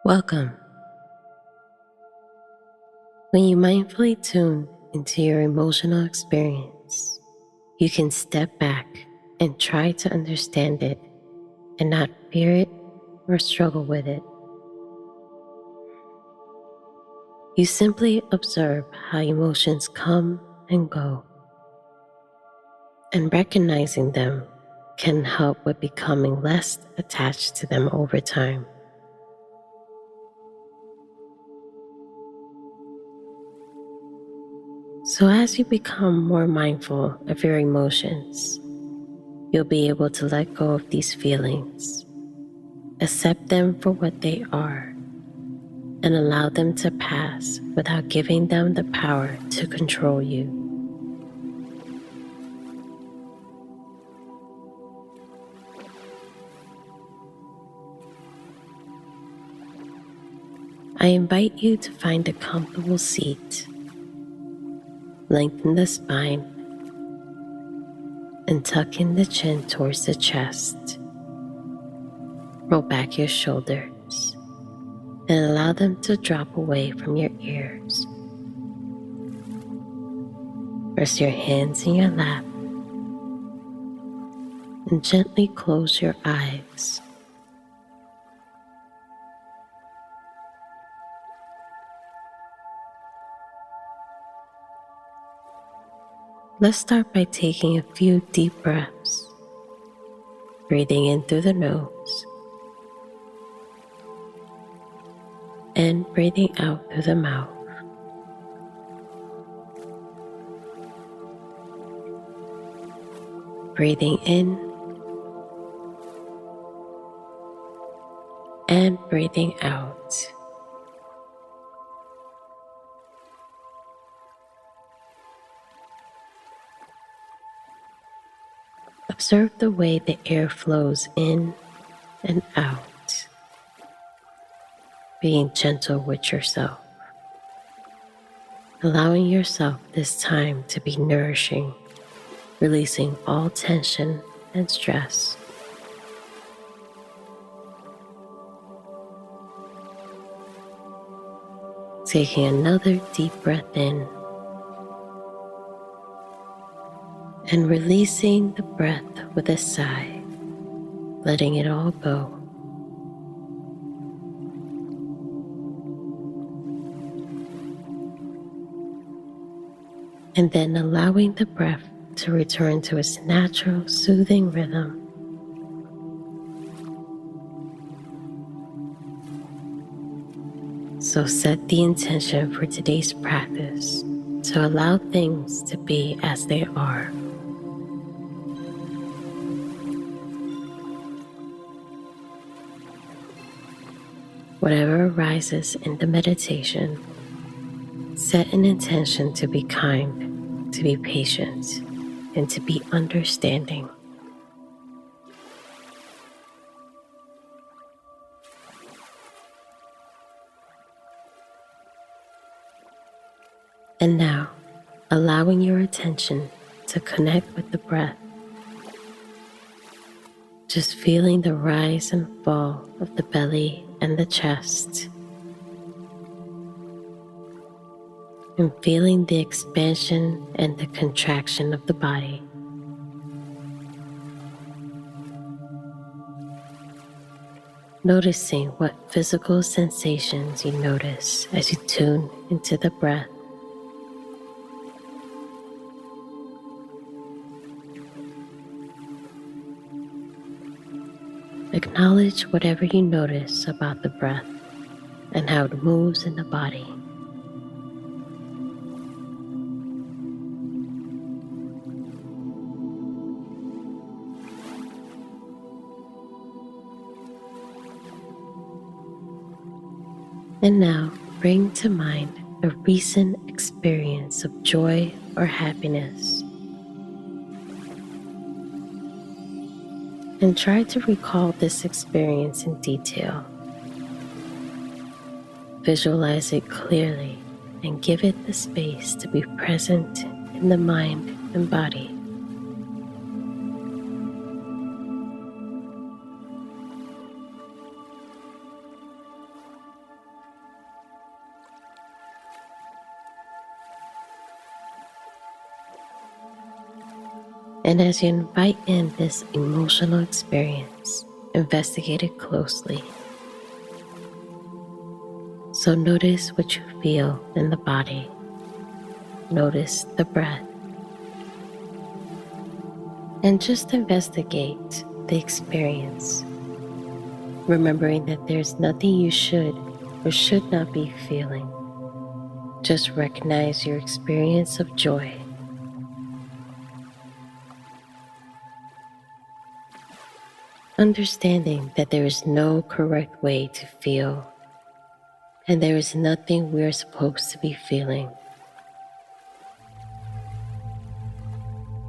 Welcome. When you mindfully tune into your emotional experience, you can step back and try to understand it and not fear it or struggle with it. You simply observe how emotions come and go, and recognizing them can help with becoming less attached to them over time. So as you become more mindful of your emotions, you'll be able to let go of these feelings, accept them for what they are, and allow them to pass without giving them the power to control you. I invite you to find a comfortable seat, lengthen the spine, and tuck in the chin towards the chest. Roll back your shoulders and allow them to drop away from your ears. Rest your hands in your lap and gently close your eyes. Let's start by taking a few deep breaths, breathing in through the nose and breathing out through the mouth. Breathing in and breathing out. Observe the way the air flows in and out, being gentle with yourself, allowing yourself this time to be nourishing, releasing all tension and stress. Taking another deep breath in and releasing the breath with a sigh, letting it all go. And then allowing the breath to return to its natural, soothing rhythm. So set the intention for today's practice to allow things to be as they are. Whatever arises in the meditation, set an intention to be kind, to be patient, and to be understanding. And now, allowing your attention to connect with the breath, just feeling the rise and fall of the belly and the chest, and feeling the expansion and the contraction of the body. Noticing what physical sensations you notice as you tune into the breath. Acknowledge whatever you notice about the breath and how it moves in the body. And now bring to mind a recent experience of joy or happiness. And try to recall this experience in detail. Visualize it clearly and give it the space to be present in the mind and body. And as you invite in this emotional experience, investigate it closely. So notice what you feel in the body. Notice the breath. And just investigate the experience, remembering that there's nothing you should or should not be feeling. Just recognize your experience of joy. Understanding that there is no correct way to feel, and there is nothing we're supposed to be feeling.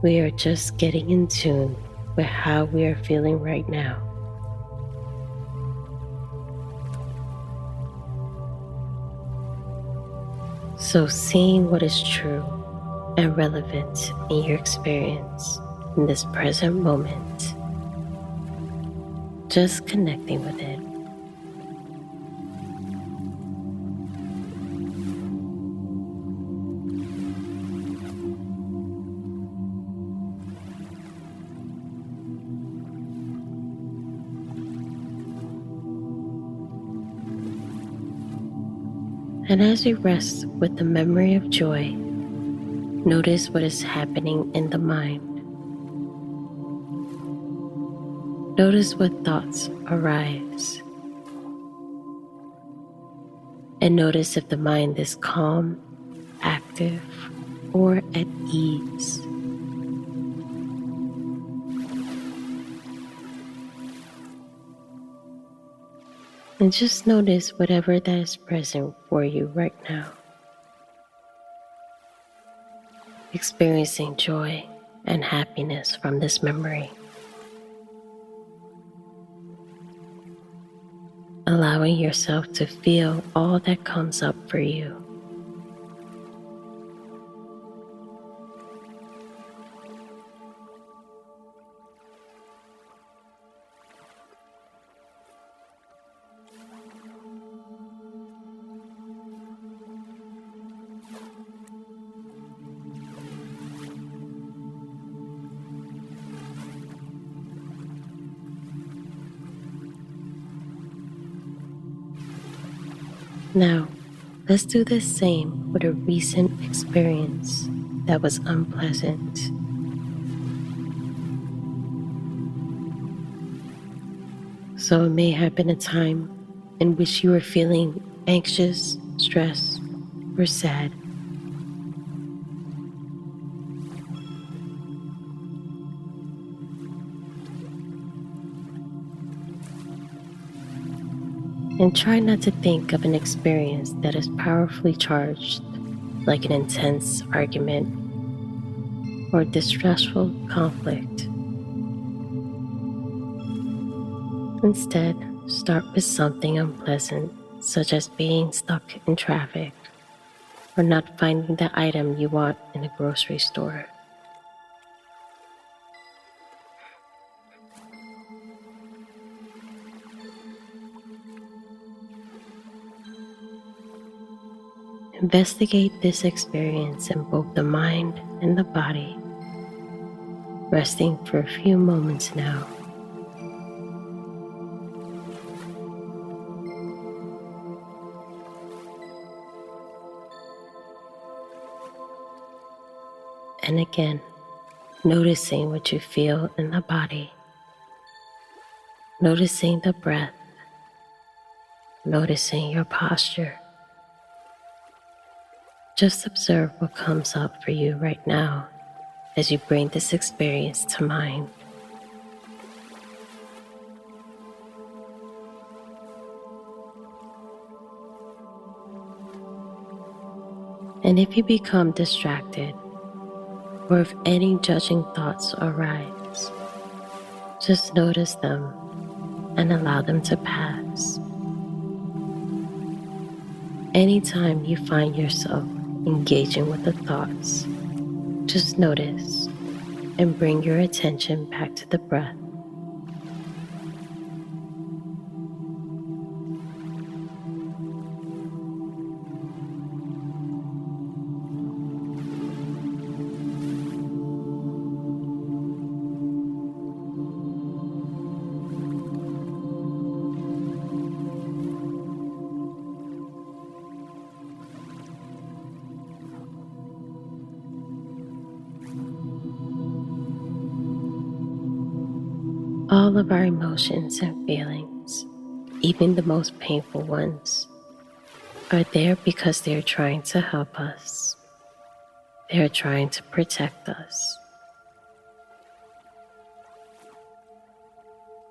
We are just getting in tune with how we are feeling right now. So seeing what is true and relevant in your experience in this present moment, just connecting with it. And as you rest with the memory of joy, notice what is happening in the mind. Notice what thoughts arise. And notice if the mind is calm, active, or at ease. And just notice whatever that is present for you right now. Experiencing joy and happiness from this memory. Allowing yourself to feel all that comes up for you. Now, let's do the same with a recent experience that was unpleasant. So it may have been a time in which you were feeling anxious, stressed, or sad. And try not to think of an experience that is powerfully charged, like an intense argument or distressful conflict. Instead, start with something unpleasant, such as being stuck in traffic or not finding the item you want in a grocery store. Investigate this experience in both the mind and the body, resting for a few moments now. And again, noticing what you feel in the body, noticing the breath, noticing your posture. Just observe what comes up for you right now as you bring this experience to mind. And if you become distracted, or if any judging thoughts arise, just notice them and allow them to pass. Anytime you find yourself engaging with the thoughts, just notice and bring your attention back to the breath. All of our emotions and feelings, even the most painful ones, are there because they're trying to help us. They're trying to protect us.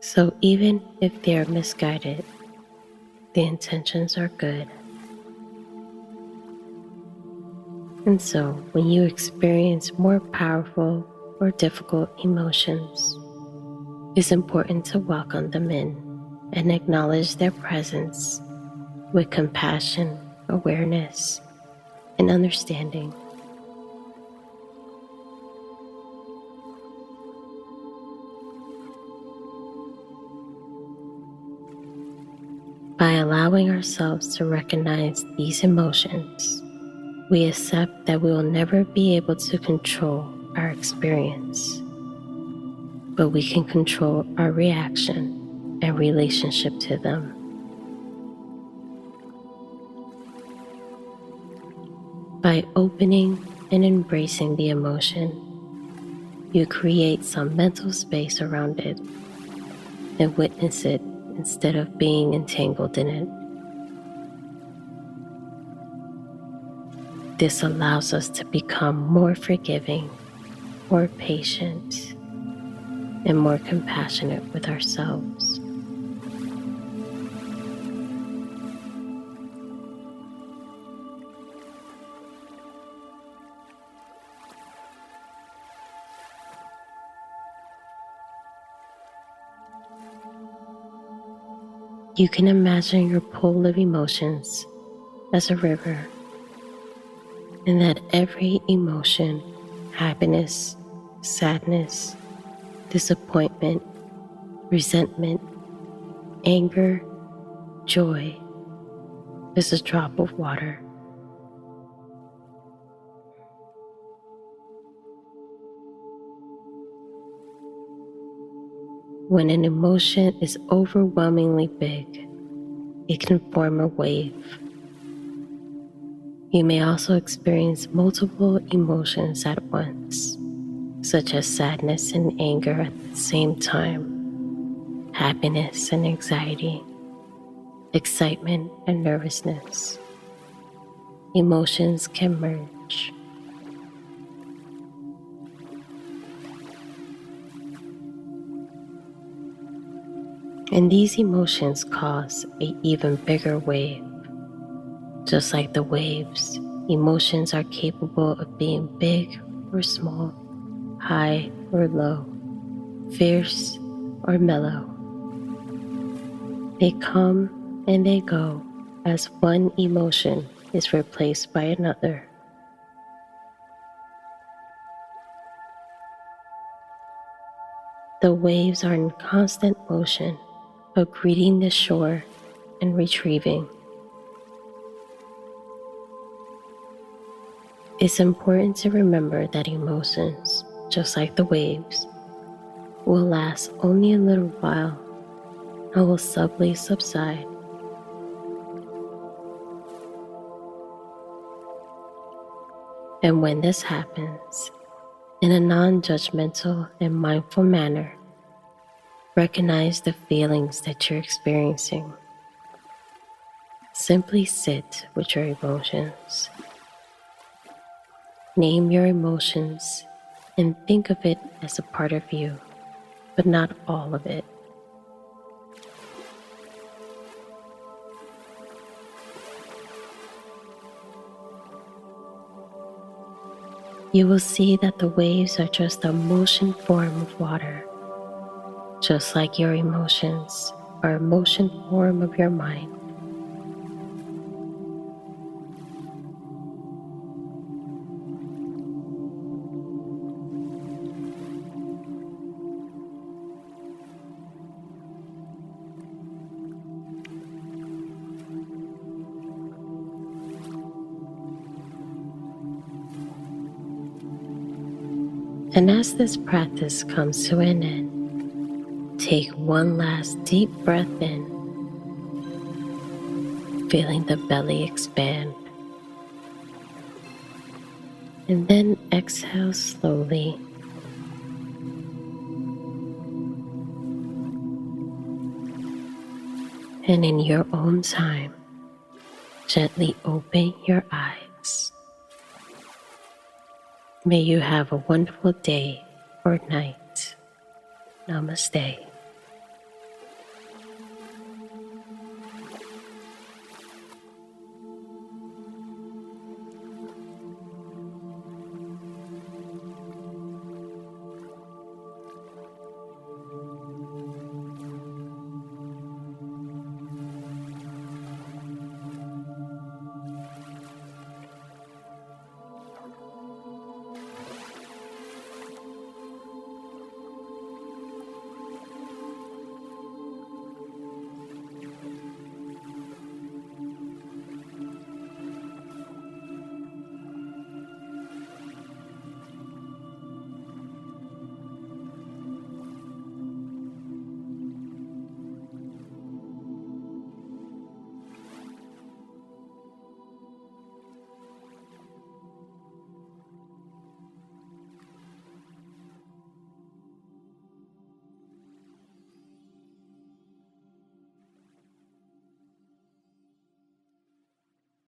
So even if they're misguided, the intentions are good. And so when you experience more powerful or difficult emotions, it's important to welcome them in and acknowledge their presence with compassion, awareness, and understanding. By allowing ourselves to recognize these emotions, we accept that we will never be able to control our experience, but we can control our reaction and relationship to them. By opening and embracing the emotion, you create some mental space around it and witness it instead of being entangled in it. This allows us to become more forgiving, more patient, and more compassionate with ourselves. You can imagine your pool of emotions as a river, and that every emotion, happiness, sadness, disappointment, resentment, anger, joy, is a drop of water. When an emotion is overwhelmingly big, it can form a wave. You may also experience multiple emotions at once, such as sadness and anger at the same time, happiness and anxiety, excitement and nervousness. Emotions can merge. And these emotions cause an even bigger wave. Just like the waves, emotions are capable of being big or small, high or low, fierce or mellow. They come and they go as one emotion is replaced by another. The waves are in constant motion of greeting the shore and retrieving. It's important to remember that emotions, just like the waves, will last only a little while and will subtly subside. And when this happens, in a non-judgmental and mindful manner, recognize the feelings that you're experiencing. Simply sit with your emotions. Name your emotions and think of it as a part of you, but not all of it. You will see that the waves are just a motion form of water, just like your emotions are a motion form of your mind. And as this practice comes to an end, take one last deep breath in, feeling the belly expand. And then exhale slowly. And in your own time, gently open your eyes. May you have a wonderful day or night. Namaste.